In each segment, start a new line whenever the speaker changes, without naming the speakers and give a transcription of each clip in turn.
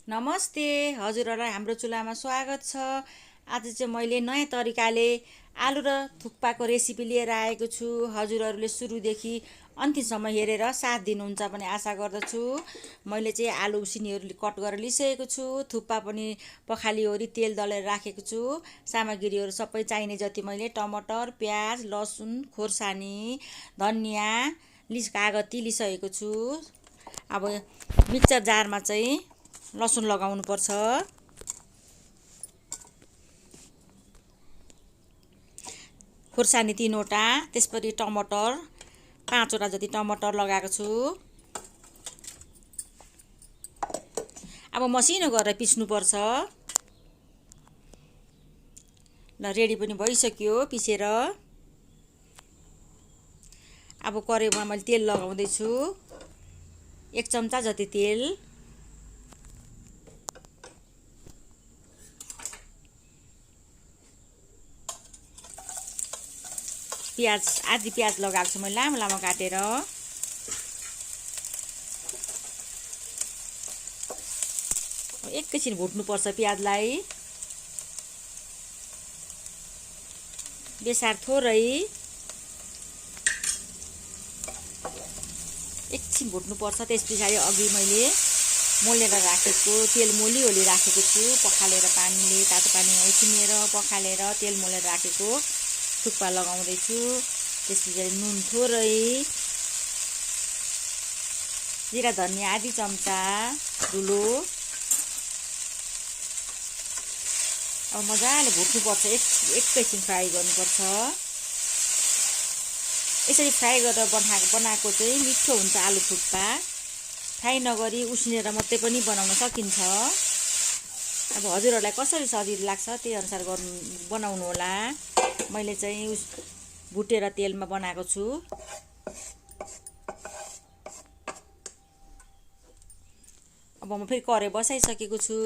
नमस्ते हजुरहरूलाई हाम्रो चुलामा स्वागत छ। आज चाहिँ मैले नयाँ तरिकाले आलु र थुक्पाको रेसिपी लिएर आएको छु। हजुरहरूले सुरुदेखि अन्तिमसम्म हेरेर साथ दिनुहुन्छ भन्ने आशा गर्दछु। मैले चाहिँ आलु उसिनीहरू कट गरेर लिइसकेको छु। थुक्पा पनि पखालिओरी तेल दलेर राखेको छु। सामग्रीहरू सबै चाहिने जति मैले टमाटर, प्याज, लसुन, खोर्सानी, धनियाँ कागती लिइसकेको छु। अब मिक्सर जारमा चाहिँ लसुन लगाउनु पर्छ। खोर्सानी 3वटा, त्यसपछि टमाटर 5वटा जति टमाटर लगाएको छु। अब मसिनो गरेर पिस्नु पर्छ। ल रेडी पनि भइसक्यो पिसेर। अब कराईमा मैले तेल लगाउँदै छु। 1 चम्चा जति तेल। आधी प्याज लगाएको छु मैले लामो लामो काटेर। एकैछिन भुट्नुपर्छ प्याजलाई। बेसार थोरै एकछिन भुट्नुपर्छ। त्यस पछाडि अघि मैले मोलेर राखेको तेल मोलिओली राखेको छु। पखालेर पानीले तातो पानीमा उसिनेर पखालेर तेल मोलेर राखेको थुक्पा लगाउँदैछु। त्यस पछाडि नुन थोरै, जिरा धनियाँ आधी चम्चा धुलो। अब मजाले भुट्नुपर्छ। एकैछिन फ्राई गर्नुपर्छ। यसरी फ्राई गरेर बनाएको चाहिँ मिठो हुन्छ आलु थुक्पा। फ्राई नगरी उसिनेर मात्रै पनि बनाउन सकिन्छ। अब हजुरहरूलाई कसरी सजिलो लाग्छ त्यही अनुसार बनाउनु होला। मैले चाहिँ भुटेर तेलमा बनाएको छु। अब म फेरि कराई बसाइसकेको छु।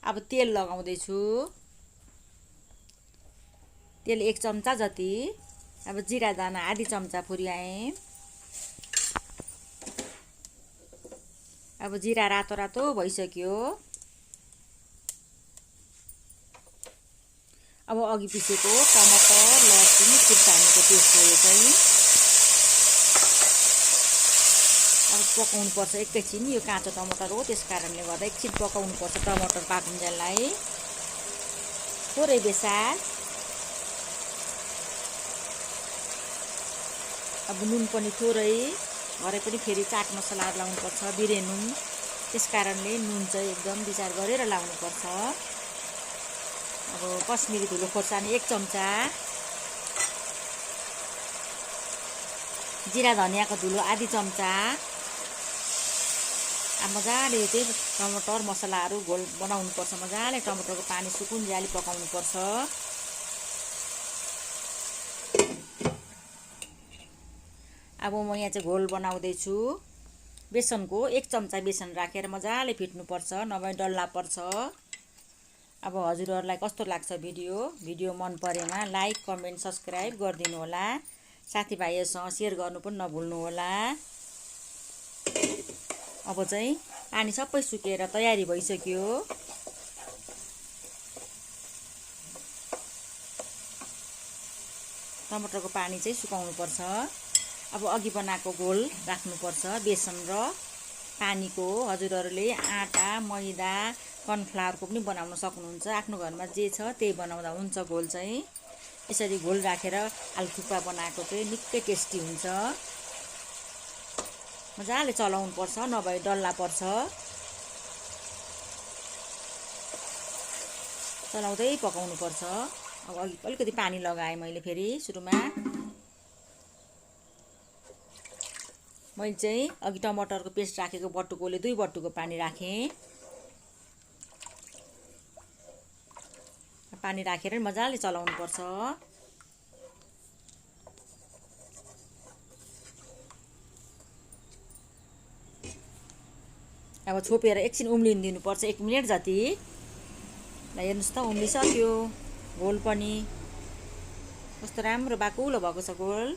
अब तेल लगाउँदै छु। तेल 1 चम्चा जति। अब जिरा दाना आधी चम्चा फुर्याएँ। अब जिरा रातो रातो भइसक्यो। अब अघि पिसेको टमाटर, लसुन, खुर्सानीको पेस्ट हो यो चाहिँ। अब पकाउनु पर्छ एकैछिन। यो काँचो टमाटर हो, त्यस कारणले गर्दा एकछिन पकाउनु पर्छ टमाटर पाकुन्जेललाई। थोरै बेसार। अब नुन पनि थोरै। भरे पनि फेरि चाट मसलाहरू लाउनुपर्छ, बिरे नुन। त्यस कारणले नुन चाहिँ एकदम विचार गरेर लाउनुपर्छ। अब कश्मिरी धुलो खोर्सानी 1 चम्चा। जिरा धनियाँको धुलो आधी चम्चा। अब मजाले यो चाहिँ टमाटर मसलाहरू घोल बनाउनुपर्छ। मजाले टमाटरको पानी सुकुन्जेली पकाउनुपर्छ। अब म यहाँ चाहिँ घोल बनाउँदैछु। बेसनको 1 चम्चा बेसन राखेर मजाले फिट्नुपर्छ, नभए डल्ला पर्छ। अब हजुरहरूलाई कस्तो लाग्छ भिडियो मन परेमा लाइक, कमेन्ट, सब्सक्राइब गरिदिनु होला। साथीभाइहरूसँग सेयर गर्नु पनि नभुल्नु होला। अब चाहिँ पानी सबै सुकेर तयारी भइसक्यो। टमाटरको पानी चाहिँ सुकाउनुपर्छ। अब अघि बनाएको घोल राख्नुपर्छ। बेसन र पानीको। हजुरहरूले आँटा, मैदा, कर्नफ्लावरको पनि बनाउन सक्नुहुन्छ। आफ्नो घरमा जे छ त्यही बनाउँदा हुन्छ। घोल चाहिँ यसरी घोल राखेर आलु थुक्पा बनाएको चाहिँ निकै टेस्टी हुन्छ। मजाले चलाउनु पर्छ, नभए डल्ला पर्छ। चलाउँदै पकाउनु पर्छ। अब अघि अलिकति पानी लगाएँ मैले फेरि सुरुमा। मैले चाहिँ अघि टमाटरको पेस्ट राखेको बटुकोले 2 बटुको पानी राखेँ। पानी राखेर मजाले चलाउनु पर्छ। अब छोपेर एकछिन उम्लिन दिनुपर्छ, 1 मिनेट जति। ल हेर्नुहोस् त उम्लिसक्यो घोल पनि। कस्तो राम्रो बाकुलो भएको छ घोल।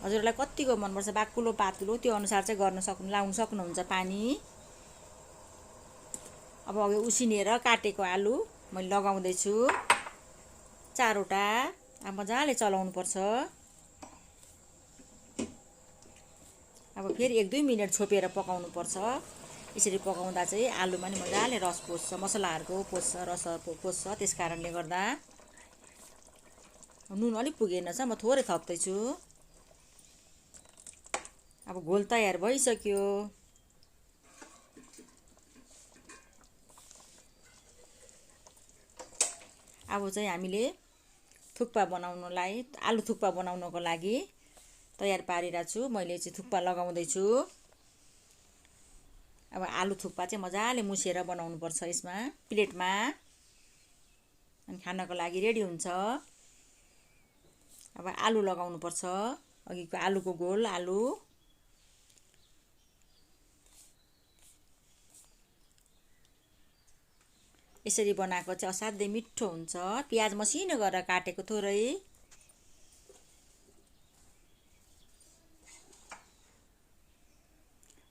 हजुरलाई कतिको मनपर्छ बाक्लो पातलो त्यो अनुसार चाहिँ गर्न लाउन सक्नुहुन्छ पानी। अब अघि उसिनेर काटेको आलु मैले लगाउँदैछु 4वटा। अब मजाले चलाउनुपर्छ। अब फेरि 1-2 मिनट छोपेर पकाउनुपर्छ। यसरी पकाउँदा चाहिँ आलुमा नि मजाले रस पस्छ, मसलाहरूको रस पस्छ। त्यस कारणले गर्दा नुन अलिक पुगेन छ, म थोरै थप्दैछु। अब घोल तयार भइसक्यो। अब चाहिँ हामीले थुक्पा बनाउनलाई आलु थुक्पा बनाउनको लागि तयार पारिरहेको छु। मैले चाहिँ थुक्पा लगाउँदैछु। अब आलु थुक्पा चाहिँ मजाले मुछेर बनाउनुपर्छ यसमा प्लेटमा, अनि खानको लागि रेडी हुन्छ। अब आलु लगाउनुपर्छ, अघिको आलुको घोल आलु। यसरी बनाएको चाहिँ असाध्यै मिठो हुन्छ। प्याज मसिनो गरेर काटेको थोरै,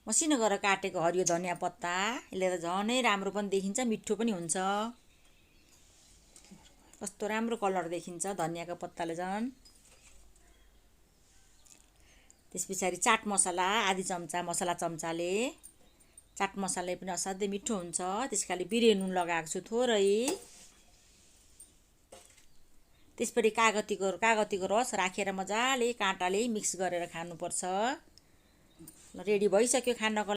मसिनो गरेर काटेको हरियो धनियाँ पत्ता। यसले त झनै राम्रो पनि देखिन्छ, मिठो पनि हुन्छ। कस्तो राम्रो कलर देखिन्छ धनियाँको पत्ताले झन्। त्यस पछाडि चाट मसला आधी चम्चा, मसला चम्चाले। चाट मसला पनि असाध्यै मिठो हुन्छ। त्यसकाले बिरे नुन लगाएको छु थोरै। त्यसपछि कागतीको रस राखेर मजाले काँटाले मिक्स गरेर खानुपर्छ। रेडी भइसक्यो खानको